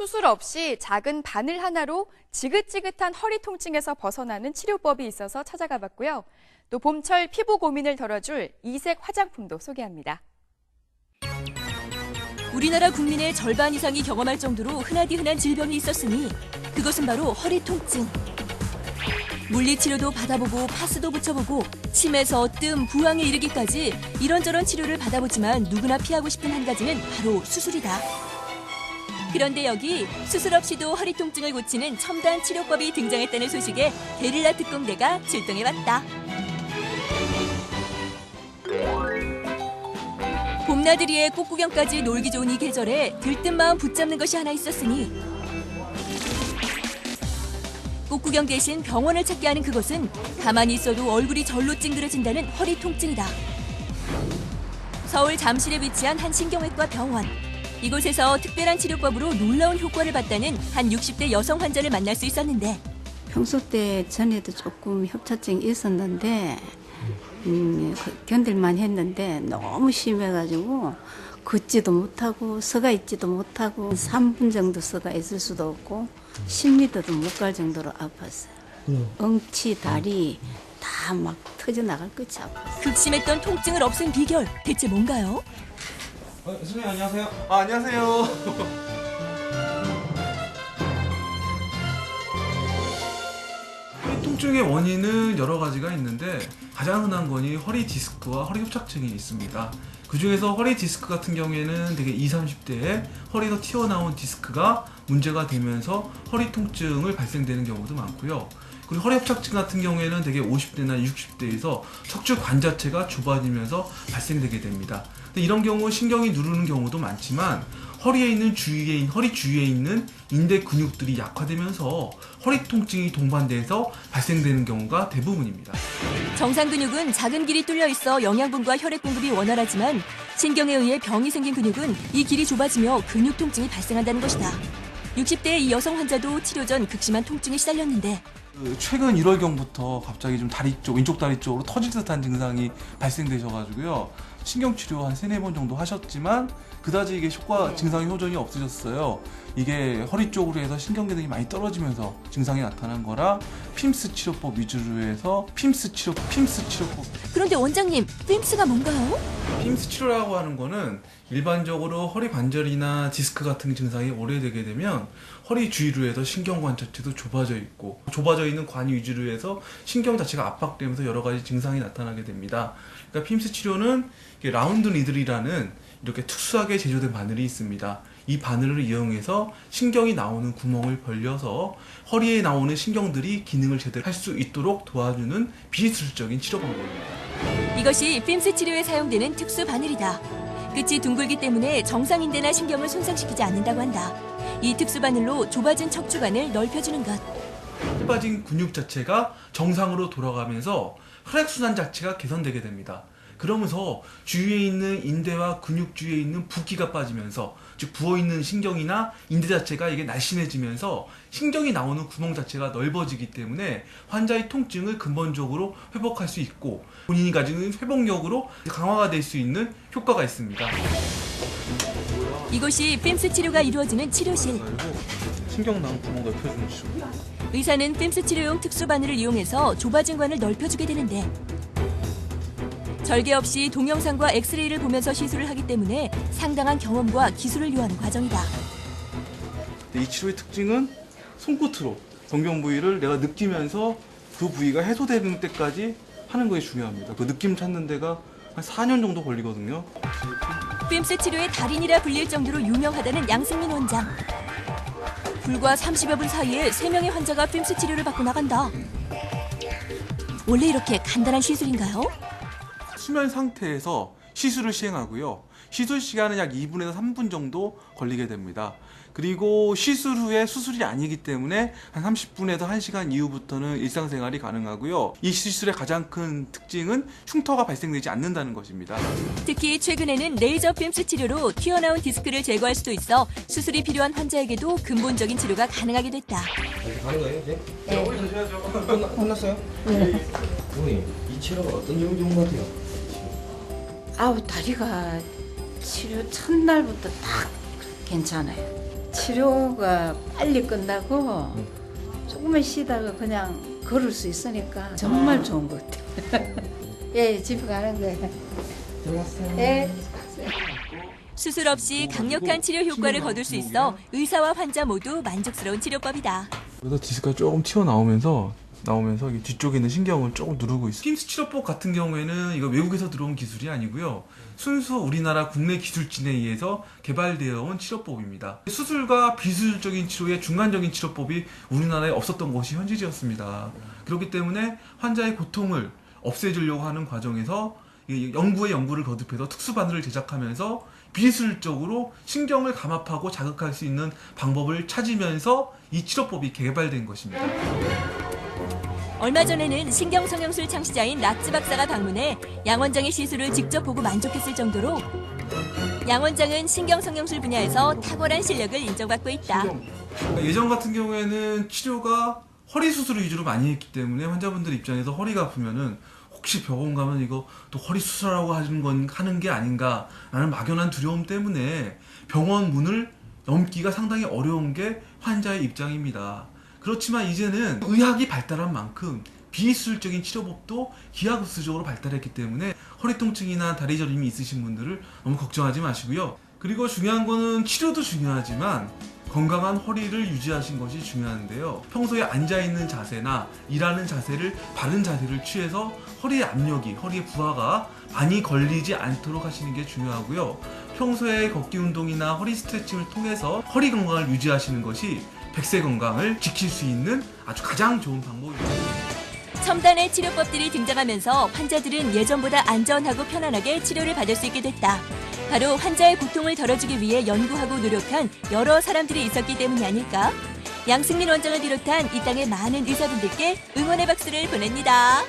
수술 없이 작은 바늘 하나로 지긋지긋한 허리 통증에서 벗어나는 치료법이 있어서 찾아가 봤고요. 또 봄철 피부 고민을 덜어줄 이색 화장품도 소개합니다. 우리나라 국민의 절반 이상이 경험할 정도로 흔하디흔한 질병이 있었으니 그것은 바로 허리 통증. 물리치료도 받아보고 파스도 붙여보고 침에서 뜸, 부항에 이르기까지 이런저런 치료를 받아보지만 누구나 피하고 싶은 한 가지는 바로 수술이다. 그런데 여기 수술 없이도 허리 통증을 고치는 첨단 치료법이 등장했다는 소식에 게릴라 특공대가 출동해봤다. 봄나들이에 꽃구경까지 놀기 좋은 이 계절에 들뜬 마음 붙잡는 것이 하나 있었으니 꽃구경 대신 병원을 찾게 하는 그것은 가만히 있어도 얼굴이 절로 찡그려진다는 허리 통증이다. 서울 잠실에 위치한 한 신경외과 병원. 이곳에서 특별한 치료법으로 놀라운 효과를 봤다는 한 60대 여성 환자를 만날 수 있었는데 평소 때 전에도 조금 협착증이 있었는데 견딜만 했는데 너무 심해가지고 걷지도 못하고 서가 있지도 못하고 3분 정도 서가 있을 수도 없고 10m도 못 갈 정도로 아팠어요. 엉치, 다리 다 막 터져나갈 끝이 아팠어요. 극심했던 통증을 없앤 비결 대체 뭔가요? 선생님 안녕하세요. 안녕하세요. 허리 통증의 원인은 여러 가지가 있는데 가장 흔한 건이 허리 디스크와 허리 협착증이 있습니다. 그 중에서 허리 디스크 같은 경우에는 되게 20, 30대에 허리에서 튀어나온 디스크가 문제가 되면서 허리 통증을 발생되는 경우도 많고요. 그리고 허리 협착증 같은 경우에는 되게 50대나 60대에서 척추관 자체가 좁아지면서 발생되게 됩니다. 근데 이런 경우 신경이 누르는 경우도 많지만 허리 주위에 있는 인대 근육들이 약화되면서 허리 통증이 동반돼서 발생되는 경우가 대부분입니다. 정상 근육은 작은 길이 뚫려 있어 영양분과 혈액 공급이 원활하지만 신경에 의해 병이 생긴 근육은 이 길이 좁아지며 근육 통증이 발생한다는 것이다. 60대의 이 여성 환자도 치료 전 극심한 통증에 시달렸는데 최근 1월경부터 갑자기 좀 다리 쪽, 왼쪽 다리 쪽으로 터질 듯한 증상이 발생되셔가지고요. 신경치료 한 3-4번 정도 하셨지만 그다지 이게 증상이 효전이 없으셨어요. 이게 허리 쪽으로 해서 신경기능이 많이 떨어지면서 증상이 나타난 거라 핌스 치료법 위주로 해서 핌스 치료법. 그런데 원장님, 핌스가 뭔가요? 핌스 치료라고 하는 거는 일반적으로 허리 관절이나 디스크 같은 증상이 오래되게 되면 허리 주위로 해서 신경관 자체도 좁아져 있고 좁아져 있는 관 위주로 해서 신경 자체가 압박되면서 여러 가지 증상이 나타나게 됩니다. 그러니까 핌스 치료는 라운드 니들이라는 이렇게 특수하게 제조된 바늘이 있습니다. 이 바늘을 이용해서 신경이 나오는 구멍을 벌려서 허리에 나오는 신경들이 기능을 제대로 할 수 있도록 도와주는 비기술적인 치료 방법입니다. 이것이 핌스 치료에 사용되는 특수 바늘이다. 끝이 둥글기 때문에 정상인대나 신경을 손상시키지 않는다고 한다. 이 특수 바늘로 좁아진 척추관을 넓혀주는 것. 짧아진 근육 자체가 정상으로 돌아가면서 혈액순환 자체가 개선되게 됩니다. 그러면서 주위에 있는 인대와 근육 주위에 있는 붓기가 빠지면서 즉 부어있는 신경이나 인대 자체가 이게 날씬해지면서 신경이 나오는 구멍 자체가 넓어지기 때문에 환자의 통증을 근본적으로 회복할 수 있고 본인이 가지는 회복력으로 강화가 될 수 있는 효과가 있습니다. 이곳이 핌스 치료가 이루어지는 치료실. 신경 나온 구멍 넓혀주는 치료. 의사는 핌스 치료용 특수 바늘을 이용해서 좁아진 관을 넓혀주게 되는데 절개 없이 동영상과 엑스레이를 보면서 시술을 하기 때문에 상당한 경험과 기술을 요하는 과정이다. 이 치료의 특징은 손끝으로 동경 부위를 내가 느끼면서 그 부위가 해소되는 때까지 하는 것이 중요합니다. 그 느낌 찾는 데가 한 4년 정도 걸리거든요. 핌스 치료의 달인이라 불릴 정도로 유명하다는 양승민 원장. 불과 30여 분 사이에 3명의 환자가 핌스 치료를 받고 나간다. 원래 이렇게 간단한 시술인가요? 수면 상태에서 시술을 시행하고요. 시술 시간은 약 2분에서 3분 정도 걸리게 됩니다. 그리고 시술 후에 수술이 아니기 때문에 한 30분에서 1시간 이후부터는 일상생활이 가능하고요. 이 시술의 가장 큰 특징은 흉터가 발생되지 않는다는 것입니다. 특히 최근에는 레이저 핌스 치료로 튀어나온 디스크를 제거할 수도 있어 수술이 필요한 환자에게도 근본적인 치료가 가능하게 됐다. 가는 거예요, 이제? 네. 오늘 드셔야죠. 혼났어요? 네. 어머니, 이 치료가 어떤 내용이 좋은 것 같아요? 아우 다리가 치료 첫날부터 딱 괜찮아요. 치료가 빨리 끝나고 조금만 쉬다가 그냥 걸을 수 있으니까 정말 좋은 것 같아요. 예, 집에 가는 거예요. 들어갔어요. 예. 수술 없이 강력한 치료 효과를 거둘 수 있어 의사와 환자 모두 만족스러운 치료법이다. 그래서 디스크가 조금 튀어나오면서 이게 뒤쪽에 있는 신경을 조금 누르고 있어요. 킴스 치료법 같은 경우에는 이거 외국에서 들어온 기술이 아니고요. 순수 우리나라 국내 기술진에 의해서 개발되어 온 치료법입니다. 수술과 비수술적인 치료의 중간적인 치료법이 우리나라에 없었던 것이 현실이었습니다. 그렇기 때문에 환자의 고통을 없애주려고 하는 과정에서 연구에 연구를 거듭해서 특수바늘을 제작하면서 비수술적으로 신경을 감압하고 자극할 수 있는 방법을 찾으면서 이 치료법이 개발된 것입니다. 얼마 전에는 신경성형술 창시자인 락지 박사가 방문해 양 원장의 시술을 직접 보고 만족했을 정도로 양 원장은 신경성형술 분야에서 탁월한 실력을 인정받고 있다. 예전 같은 경우에는 치료가 허리 수술을 위주로 많이 했기 때문에 환자분들 입장에서 허리가 아프면은 혹시 병원 가면 이거 또 허리 수술하라고 하는 게 아닌가라는 막연한 두려움 때문에 병원 문을 넘기가 상당히 어려운 게 환자의 입장입니다. 그렇지만 이제는 의학이 발달한 만큼 비수술적인 치료법도 기하급수적으로 발달했기 때문에 허리 통증이나 다리 저림이 있으신 분들을 너무 걱정하지 마시고요. 그리고 중요한 거는 치료도 중요하지만 건강한 허리를 유지하신 것이 중요한데요. 평소에 앉아있는 자세나 일하는 자세를 바른 자세를 취해서 허리의 압력이, 허리의 부하가 많이 걸리지 않도록 하시는 게 중요하고요. 평소에 걷기 운동이나 허리 스트레칭을 통해서 허리 건강을 유지하시는 것이 백세 건강을 지킬 수 있는 아주 가장 좋은 방법입니다. 첨단의 치료법들이 등장하면서 환자들은 예전보다 안전하고 편안하게 치료를 받을 수 있게 됐다. 바로 환자의 고통을 덜어주기 위해 연구하고 노력한 여러 사람들이 있었기 때문이 아닐까? 양승민 원장을 비롯한 이 땅의 많은 의사분들께 응원의 박수를 보냅니다.